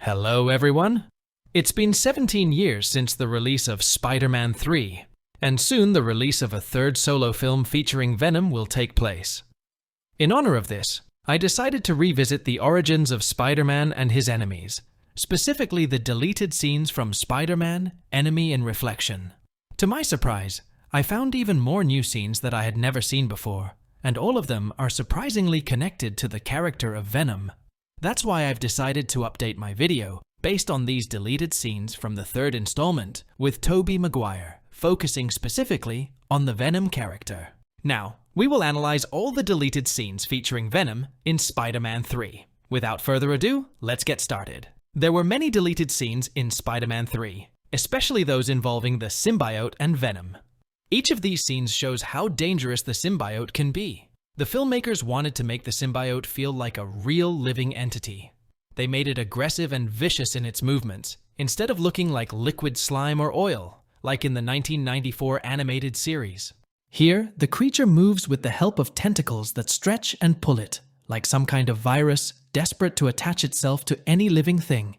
Hello everyone! It's been 17 years since the release of Spider-Man 3, and soon the release of a third solo film featuring Venom will take place. In honor of this, I decided to revisit the origins of Spider-Man and his enemies, specifically the deleted scenes from Spider-Man, Enemy, and Reflection. To my surprise, I found even more new scenes that I had never seen before, and all of them are surprisingly connected to the character of Venom. That's why I've decided to update my video based on these deleted scenes from the third installment with Tobey Maguire, focusing specifically on the Venom character. Now, we will analyze all the deleted scenes featuring Venom in Spider-Man 3. Without further ado, let's get started. There were many deleted scenes in Spider-Man 3, especially those involving the symbiote and Venom. Each of these scenes shows how dangerous the symbiote can be. The filmmakers wanted to make the symbiote feel like a real living entity. They made it aggressive and vicious in its movements, instead of looking like liquid slime or oil, like in the 1994 animated series. Here, the creature moves with the help of tentacles that stretch and pull it, like some kind of virus desperate to attach itself to any living thing.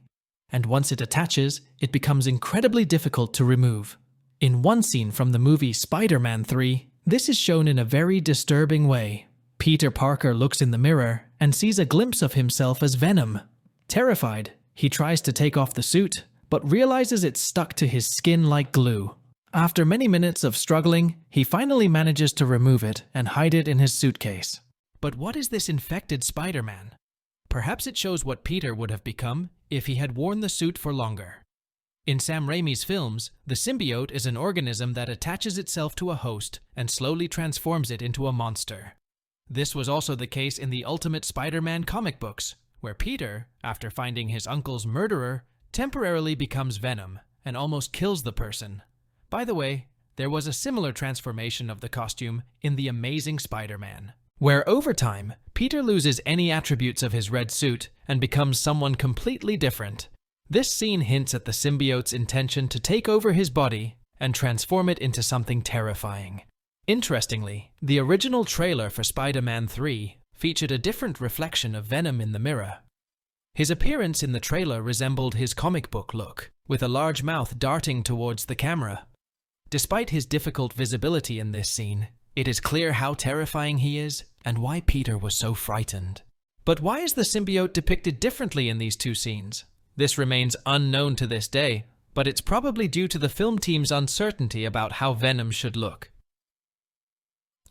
And once it attaches, it becomes incredibly difficult to remove. In one scene from the movie Spider-Man 3, this is shown in a very disturbing way. Peter Parker looks in the mirror and sees a glimpse of himself as Venom. Terrified, he tries to take off the suit, but realizes it's stuck to his skin like glue. After many minutes of struggling, he finally manages to remove it and hide it in his suitcase. But what is this infected Spider-Man? Perhaps it shows what Peter would have become if he had worn the suit for longer. In Sam Raimi's films, the symbiote is an organism that attaches itself to a host and slowly transforms it into a monster. This was also the case in the Ultimate Spider-Man comic books, where Peter, after finding his uncle's murderer, temporarily becomes Venom and almost kills the person. By the way, there was a similar transformation of the costume in The Amazing Spider-Man, where over time, Peter loses any attributes of his red suit and becomes someone completely different. This scene hints at the symbiote's intention to take over his body and transform it into something terrifying. Interestingly, the original trailer for Spider-Man 3 featured a different reflection of Venom in the mirror. His appearance in the trailer resembled his comic book look, with a large mouth darting towards the camera. Despite his difficult visibility in this scene, it is clear how terrifying he is and why Peter was so frightened. But why is the symbiote depicted differently in these two scenes? This remains unknown to this day, but it's probably due to the film team's uncertainty about how Venom should look.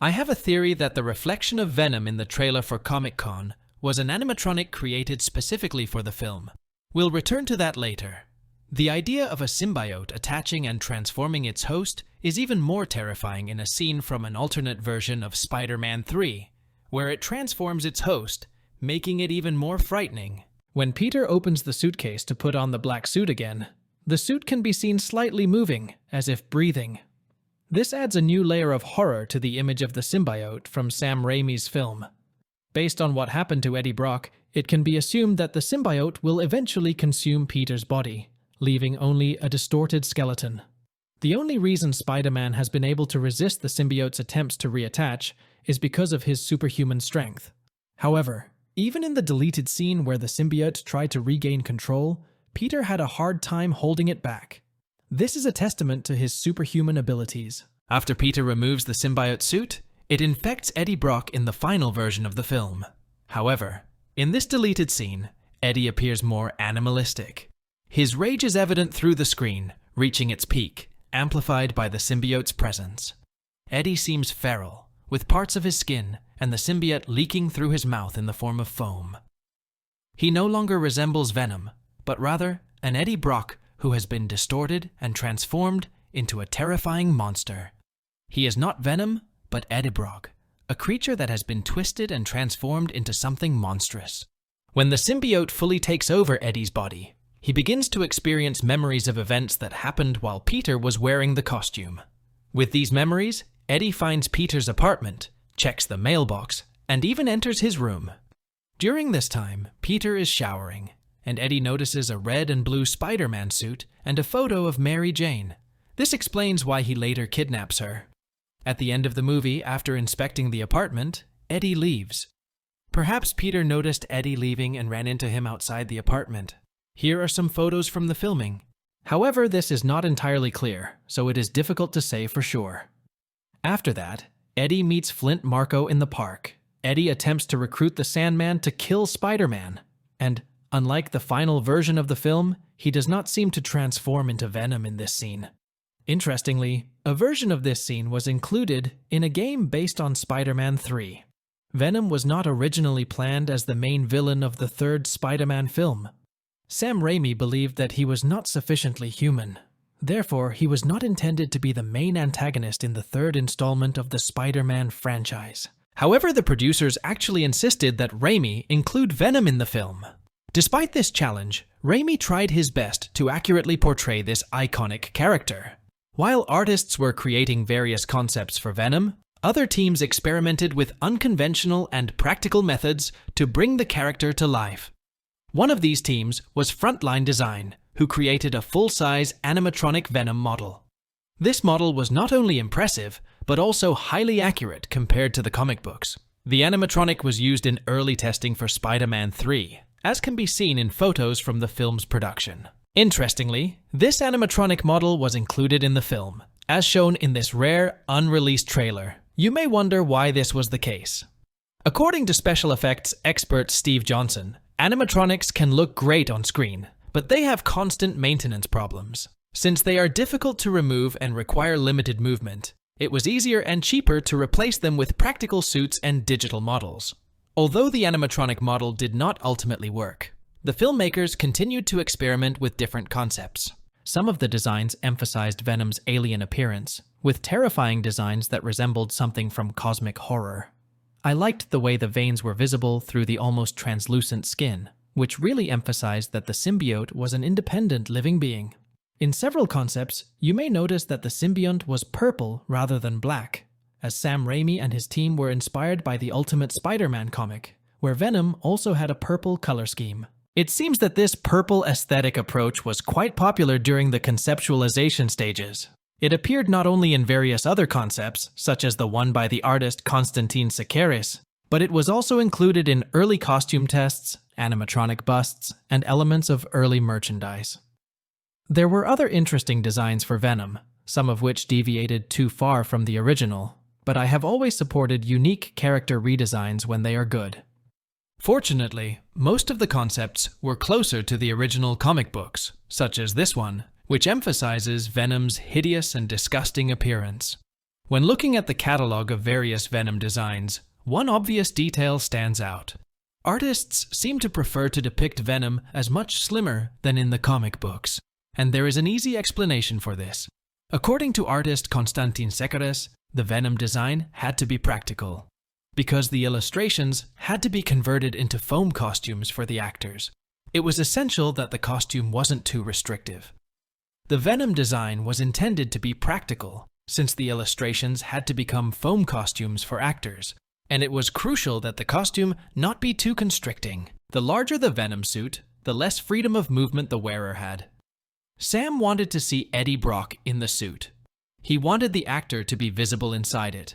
I have a theory that the reflection of Venom in the trailer for Comic-Con was an animatronic created specifically for the film. We'll return to that later. The idea of a symbiote attaching and transforming its host is even more terrifying in a scene from an alternate version of Spider-Man 3, where it transforms its host, making it even more frightening. When Peter opens the suitcase to put on the black suit again, the suit can be seen slightly moving, as if breathing. This adds a new layer of horror to the image of the symbiote from Sam Raimi's film. Based on what happened to Eddie Brock, it can be assumed that the symbiote will eventually consume Peter's body, leaving only a distorted skeleton. The only reason Spider-Man has been able to resist the symbiote's attempts to reattach is because of his superhuman strength. However, even in the deleted scene where the symbiote tried to regain control, Peter had a hard time holding it back. This is a testament to his superhuman abilities. After Peter removes the symbiote suit, it infects Eddie Brock in the final version of the film. However, in this deleted scene, Eddie appears more animalistic. His rage is evident through the screen, reaching its peak, amplified by the symbiote's presence. Eddie seems feral, with parts of his skin and the symbiote leaking through his mouth in the form of foam. He no longer resembles Venom, but rather an Eddie Brock who has been distorted and transformed into a terrifying monster. He is not Venom, but Eddie Brock, a creature that has been twisted and transformed into something monstrous. When the symbiote fully takes over Eddie's body, he begins to experience memories of events that happened while Peter was wearing the costume. With these memories, Eddie finds Peter's apartment, checks the mailbox, and even enters his room. During this time, Peter is showering, and Eddie notices a red and blue Spider-Man suit and a photo of Mary Jane. This explains why he later kidnaps her. At the end of the movie, after inspecting the apartment, Eddie leaves. Perhaps Peter noticed Eddie leaving and ran into him outside the apartment. Here are some photos from the filming. However, this is not entirely clear, so it is difficult to say for sure. After that, Eddie meets Flint Marko in the park. Eddie attempts to recruit the Sandman to kill Spider-Man, and unlike the final version of the film, he does not seem to transform into Venom in this scene. Interestingly, a version of this scene was included in a game based on Spider-Man 3. Venom was not originally planned as the main villain of the third Spider-Man film. Sam Raimi believed that he was not sufficiently human. Therefore, he was not intended to be the main antagonist in the third installment of the Spider-Man franchise. However, the producers actually insisted that Raimi include Venom in the film. Despite this challenge, Raimi tried his best to accurately portray this iconic character. While artists were creating various concepts for Venom, other teams experimented with unconventional and practical methods to bring the character to life. One of these teams was Frontline Design, who created a full-size animatronic Venom model. This model was not only impressive, but also highly accurate compared to the comic books. The animatronic was used in early testing for Spider-Man 3, as can be seen in photos from the film's production. Interestingly, this animatronic model was included in the film, as shown in this rare, unreleased trailer. You may wonder why this was the case. According to special effects expert Steve Johnson, animatronics can look great on screen, but they have constant maintenance problems. Since they are difficult to remove and require limited movement, it was easier and cheaper to replace them with practical suits and digital models. Although the animatronic model did not ultimately work, the filmmakers continued to experiment with different concepts. Some of the designs emphasized Venom's alien appearance, with terrifying designs that resembled something from cosmic horror. I liked the way the veins were visible through the almost translucent skin, which really emphasized that the symbiote was an independent living being. In several concepts, you may notice that the symbiote was purple rather than black, as Sam Raimi and his team were inspired by the Ultimate Spider-Man comic, where Venom also had a purple color scheme. It seems that this purple aesthetic approach was quite popular during the conceptualization stages. It appeared not only in various other concepts, such as the one by the artist Konstantin Sakaris, but it was also included in early costume tests, animatronic busts, and elements of early merchandise. There were other interesting designs for Venom, some of which deviated too far from the original, but I have always supported unique character redesigns when they are good. Fortunately, most of the concepts were closer to the original comic books, such as this one, which emphasizes Venom's hideous and disgusting appearance. When looking at the catalog of various Venom designs, one obvious detail stands out. Artists seem to prefer to depict Venom as much slimmer than in the comic books, and there is an easy explanation for this. According to artist Konstantin Sakaris, the Venom design had to be practical, because the illustrations had to be converted into foam costumes for the actors. It was essential that the costume wasn't too restrictive. The Venom design was intended to be practical, since the illustrations had to become foam costumes for actors, and it was crucial that the costume not be too constricting. The larger the Venom suit, the less freedom of movement the wearer had. Sam wanted to see Eddie Brock in the suit. He wanted the actor to be visible inside it.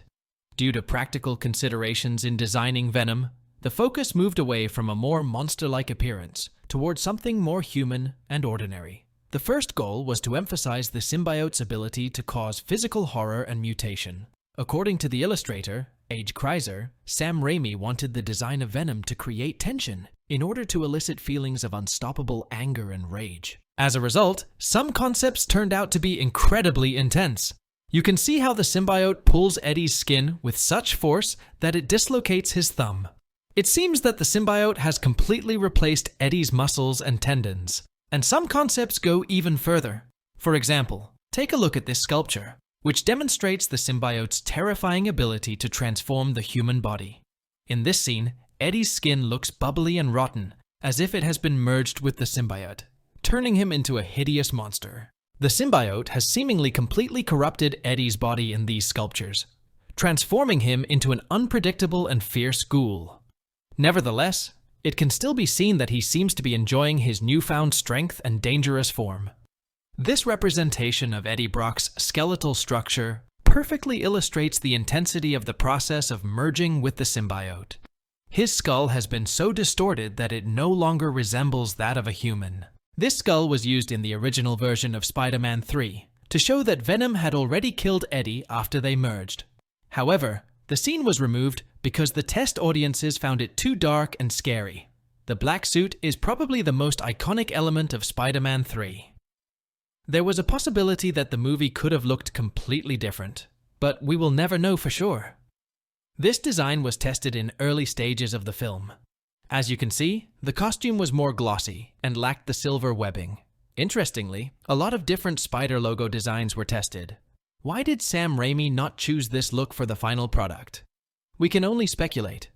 Due to practical considerations in designing Venom, the focus moved away from a more monster-like appearance towards something more human and ordinary. The first goal was to emphasize the symbiote's ability to cause physical horror and mutation. According to the illustrator, Age Kreiser, Sam Raimi wanted the design of Venom to create tension in order to elicit feelings of unstoppable anger and rage. As a result, some concepts turned out to be incredibly intense. You can see how the symbiote pulls Eddie's skin with such force that it dislocates his thumb. It seems that the symbiote has completely replaced Eddie's muscles and tendons. And some concepts go even further. For example, take a look at this sculpture, which demonstrates the symbiote's terrifying ability to transform the human body. In this scene, Eddie's skin looks bubbly and rotten, as if it has been merged with the symbiote, turning him into a hideous monster. The symbiote has seemingly completely corrupted Eddie's body in these sculptures, transforming him into an unpredictable and fierce ghoul. Nevertheless, it can still be seen that he seems to be enjoying his newfound strength and dangerous form. This representation of Eddie Brock's skeletal structure perfectly illustrates the intensity of the process of merging with the symbiote. His skull has been so distorted that it no longer resembles that of a human. This skull was used in the original version of Spider-Man 3 to show that Venom had already killed Eddie after they merged. However, the scene was removed because the test audiences found it too dark and scary. The black suit is probably the most iconic element of Spider-Man 3. There was a possibility that the movie could have looked completely different, but we will never know for sure. This design was tested in early stages of the film. As you can see, the costume was more glossy and lacked the silver webbing. Interestingly, a lot of different spider logo designs were tested. Why did Sam Raimi not choose this look for the final product? We can only speculate,